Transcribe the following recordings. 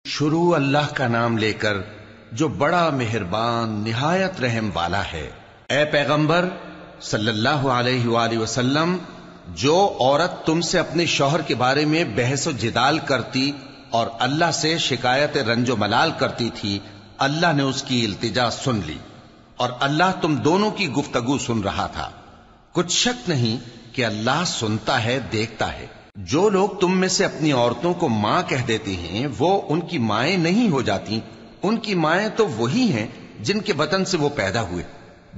شروع اللہ کا نام لے کر جو بڑا مہربان نہایت رحم والا ہے۔ اے پیغمبر صلی اللہ علیہ وآلہ وسلم، جو عورت تم سے اپنے شوہر کے بارے میں بحث و جدال کرتی اور اللہ سے شکایت رنج و ملال کرتی تھی، اللہ نے اس کی التجا سن لی اور اللہ تم دونوں کی گفتگو سن رہا تھا۔ کچھ شک نہیں کہ اللہ سنتا ہے، دیکھتا ہے۔ جو لوگ تم میں سے اپنی عورتوں کو ماں کہہ دیتے ہیں وہ ان کی مائیں نہیں ہو جاتی، ان کی مائیں تو وہی ہیں جن کے بطن سے وہ پیدا ہوئے۔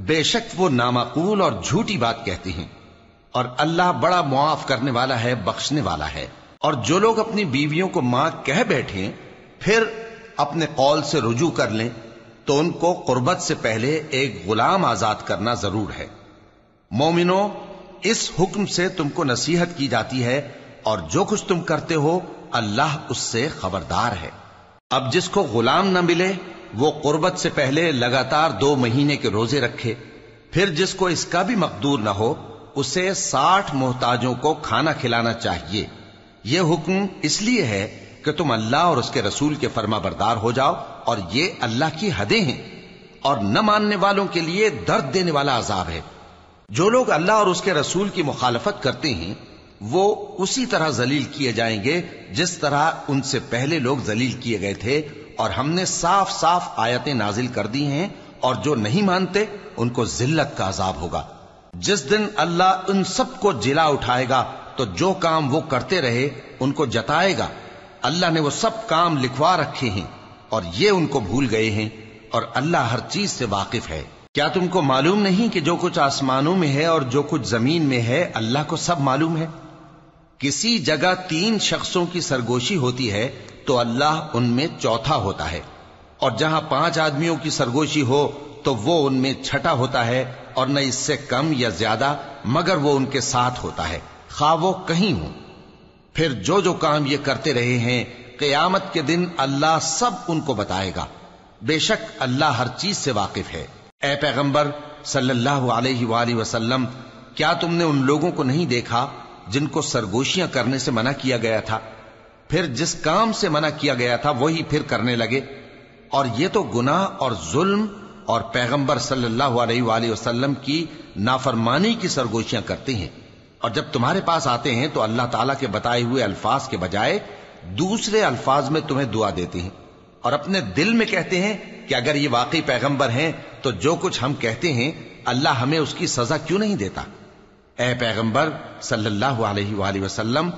بے شک وہ نامعقول اور جھوٹی بات کہتے ہیں، اور اللہ بڑا معاف کرنے والا ہے، بخشنے والا ہے۔ اور جو لوگ اپنی بیویوں کو ماں کہہ بیٹھیں پھر اپنے قول سے رجوع کر لیں تو ان کو قربت سے پہلے ایک غلام آزاد کرنا ضرور ہے۔ مومنو، اس حکم سے تم کو نصیحت کی جاتی ہے اور جو کچھ تم کرتے ہو اللہ اس سے خبردار ہے۔ اب جس کو غلام نہ ملے وہ قربت سے پہلے لگاتار 2 مہینے کے روزے رکھے، پھر جس کو اس کا بھی مقدور نہ ہو اسے 60 محتاجوں کو کھانا کھلانا چاہیے۔ یہ حکم اس لیے ہے کہ تم اللہ اور اس کے رسول کے فرما بردار ہو جاؤ، اور یہ اللہ کی حدیں ہیں، اور نہ ماننے والوں کے لیے درد دینے والا عذاب ہے۔ جو لوگ اللہ اور اس کے رسول کی مخالفت کرتے ہیں وہ اسی طرح ذلیل کیے جائیں گے جس طرح ان سے پہلے لوگ ذلیل کیے گئے تھے، اور ہم نے صاف صاف آیتیں نازل کر دی ہیں، اور جو نہیں مانتے ان کو ذلت کا عذاب ہوگا۔ جس دن اللہ ان سب کو جلا اٹھائے گا تو جو کام وہ کرتے رہے ان کو جتائے گا۔ اللہ نے وہ سب کام لکھوا رکھے ہیں اور یہ ان کو بھول گئے ہیں، اور اللہ ہر چیز سے واقف ہے۔ کیا تم کو معلوم نہیں کہ جو کچھ آسمانوں میں ہے اور جو کچھ زمین میں ہے اللہ کو سب معلوم ہے؟ کسی جگہ 3 شخصوں کی سرگوشی ہوتی ہے تو اللہ ان میں چوتھا ہوتا ہے، اور جہاں 5 آدمیوں کی سرگوشی ہو تو وہ ان میں چھٹا ہوتا ہے، اور نہ اس سے کم یا زیادہ مگر وہ ان کے ساتھ ہوتا ہے، خواہ وہ کہیں ہوں۔ پھر جو جو کام یہ کرتے رہے ہیں قیامت کے دن اللہ سب ان کو بتائے گا۔ بے شک اللہ ہر چیز سے واقف ہے۔ اے پیغمبر صلی اللہ علیہ وآلہ وسلم، کیا تم نے ان لوگوں کو نہیں دیکھا جن کو سرگوشیاں کرنے سے منع کیا گیا تھا، پھر جس کام سے منع کیا گیا تھا وہی پھر کرنے لگے؟ اور یہ تو گناہ اور ظلم اور پیغمبر صلی اللہ علیہ وآلہ وسلم کی نافرمانی کی سرگوشیاں کرتے ہیں، اور جب تمہارے پاس آتے ہیں تو اللہ تعالیٰ کے بتائے ہوئے الفاظ کے بجائے دوسرے الفاظ میں تمہیں دعا دیتے ہیں، اور اپنے دل میں کہتے ہیں کہ اگر یہ واقعی پیغمبر ہیں تو جو کچھ ہم کہتے ہیں اللہ ہمیں اس کی سزا کیوں نہیں دیتا؟ اے پیغمبر صلی اللہ علیہ وآلہ وسلم،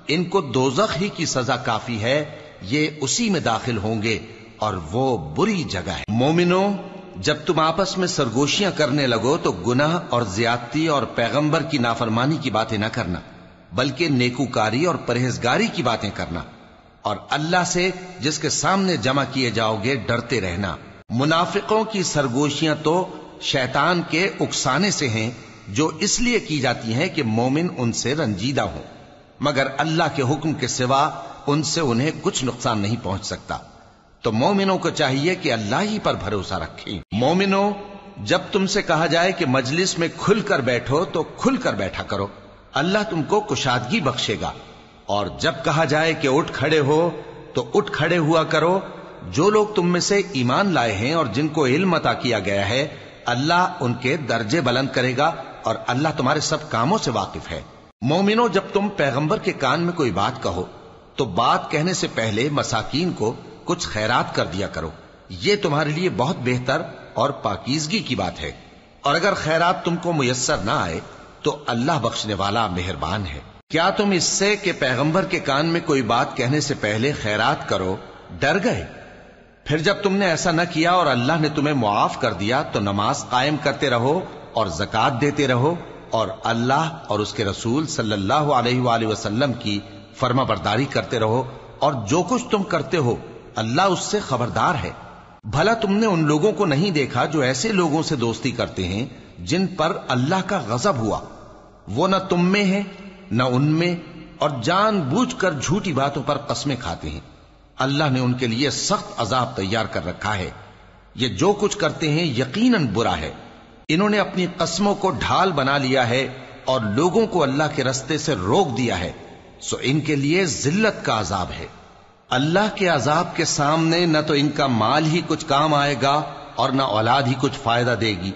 ان کو دوزخ ہی کی سزا کافی ہے، یہ اسی میں داخل ہوں گے اور وہ بری جگہ ہے۔ مومنو، جب تم آپس میں سرگوشیاں کرنے لگو تو گناہ اور زیادتی اور پیغمبر کی نافرمانی کی باتیں نہ کرنا، بلکہ نیکوکاری اور پرہیزگاری کی باتیں کرنا، اور اللہ سے جس کے سامنے جمع کیے جاؤ گے ڈرتے رہنا۔ منافقوں کی سرگوشیاں تو شیطان کے اکسانے سے ہیں جو اس لیے کی جاتی ہیں کہ مومن ان سے رنجیدہ ہوں، مگر اللہ کے حکم کے سوا ان سے انہیں کچھ نقصان نہیں پہنچ سکتا۔ تو مومنوں کو چاہیے کہ اللہ ہی پر بھروسہ رکھیں۔ مومنوں، جب تم سے کہا جائے کہ مجلس میں کھل کر بیٹھو تو کھل کر بیٹھا کرو، اللہ تم کو کشادگی بخشے گا، اور جب کہا جائے کہ اٹھ کھڑے ہو تو اٹھ کھڑے ہوا کرو۔ جو لوگ تم میں سے ایمان لائے ہیں اور جن کو علم عطا کیا گیا ہے اللہ ان کے درجے بلند کرے گا، اور اللہ تمہارے سب کاموں سے واقف ہے۔ مومنوں، جب تم پیغمبر کے کان میں کوئی بات کہو تو بات کہنے سے پہلے مساکین کو کچھ خیرات کر دیا کرو، یہ تمہارے لیے بہت بہتر اور پاکیزگی کی بات ہے، اور اگر خیرات تم کو میسر نہ آئے تو اللہ بخشنے والا مہربان ہے۔ کیا تم اس سے کہ پیغمبر کے کان میں کوئی بات کہنے سے پہلے خیرات کرو ڈر گئے؟ پھر جب تم نے ایسا نہ کیا اور اللہ نے تمہیں معاف کر دیا تو نماز قائم کرتے رہو اور زکوٰۃ دیتے رہو، اور اللہ اور اس کے رسول صلی اللہ علیہ وآلہ وسلم کی فرما برداری کرتے رہو، اور جو کچھ تم کرتے ہو اللہ اس سے خبردار ہے۔ بھلا تم نے ان لوگوں کو نہیں دیکھا جو ایسے لوگوں سے دوستی کرتے ہیں جن پر اللہ کا غضب ہوا؟ وہ نہ تم میں ہیں نہ ان میں، اور جان بوجھ کر جھوٹی باتوں پر قسمیں کھاتے ہیں۔ اللہ نے ان کے لیے سخت عذاب تیار کر رکھا ہے۔ یہ جو کچھ کرتے ہیں یقیناً برا ہے۔ انہوں نے اپنی قسموں کو ڈھال بنا لیا ہے اور لوگوں کو اللہ کے رستے سے روک دیا ہے، سو ان کے لیے ذلت کا عذاب ہے۔ اللہ کے عذاب کے سامنے نہ تو ان کا مال ہی کچھ کام آئے گا اور نہ اولاد ہی کچھ فائدہ دے گی۔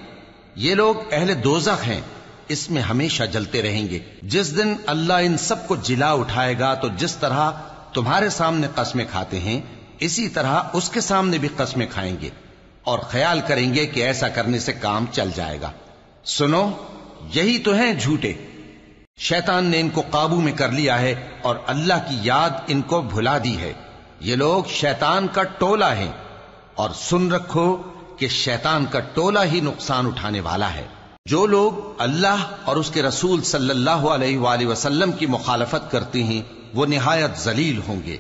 یہ لوگ اہل دوزخ ہیں، اس میں ہمیشہ جلتے رہیں گے۔ جس دن اللہ ان سب کو جلا اٹھائے گا تو جس طرح تمہارے سامنے قسمیں کھاتے ہیں اسی طرح اس کے سامنے بھی قسمیں کھائیں گے اور خیال کریں گے کہ ایسا کرنے سے کام چل جائے گا۔ سنو، یہی تو ہیں جھوٹے۔ شیطان نے ان کو قابو میں کر لیا ہے اور اللہ کی یاد ان کو بھلا دی ہے۔ یہ لوگ شیطان کا ٹولہ ہیں، اور سن رکھو کہ شیطان کا ٹولہ ہی نقصان اٹھانے والا ہے۔ جو لوگ اللہ اور اس کے رسول صلی اللہ علیہ وآلہ وسلم کی مخالفت کرتے ہیں وہ نہایت ذلیل ہوں گے۔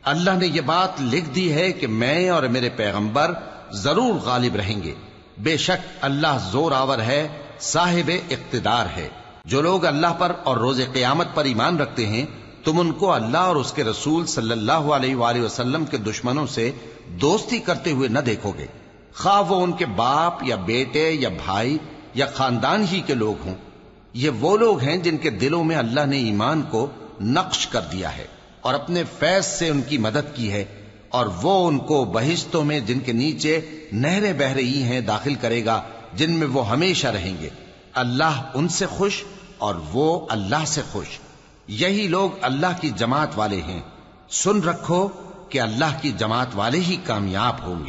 اللہ نے یہ بات لکھ دی ہے کہ میں اور میرے پیغمبر ضرور غالب رہیں گے۔ بے شک اللہ زور آور ہے، صاحب اقتدار ہے۔ جو لوگ اللہ پر اور روز قیامت پر ایمان رکھتے ہیں تم ان کو اللہ اور اس کے رسول صلی اللہ علیہ وآلہ وسلم کے دشمنوں سے دوستی کرتے ہوئے نہ دیکھو گے، خواہ وہ ان کے باپ یا بیٹے یا بھائی یا خاندان ہی کے لوگ ہوں۔ یہ وہ لوگ ہیں جن کے دلوں میں اللہ نے ایمان کو نقش کر دیا ہے اور اپنے فیض سے ان کی مدد کی ہے، اور وہ ان کو بہشتوں میں جن کے نیچے نہریں بہ رہی ہیں داخل کرے گا، جن میں وہ ہمیشہ رہیں گے۔ اللہ ان سے خوش اور وہ اللہ سے خوش۔ یہی لوگ اللہ کی جماعت والے ہیں۔ سن رکھو کہ اللہ کی جماعت والے ہی کامیاب ہوں گے۔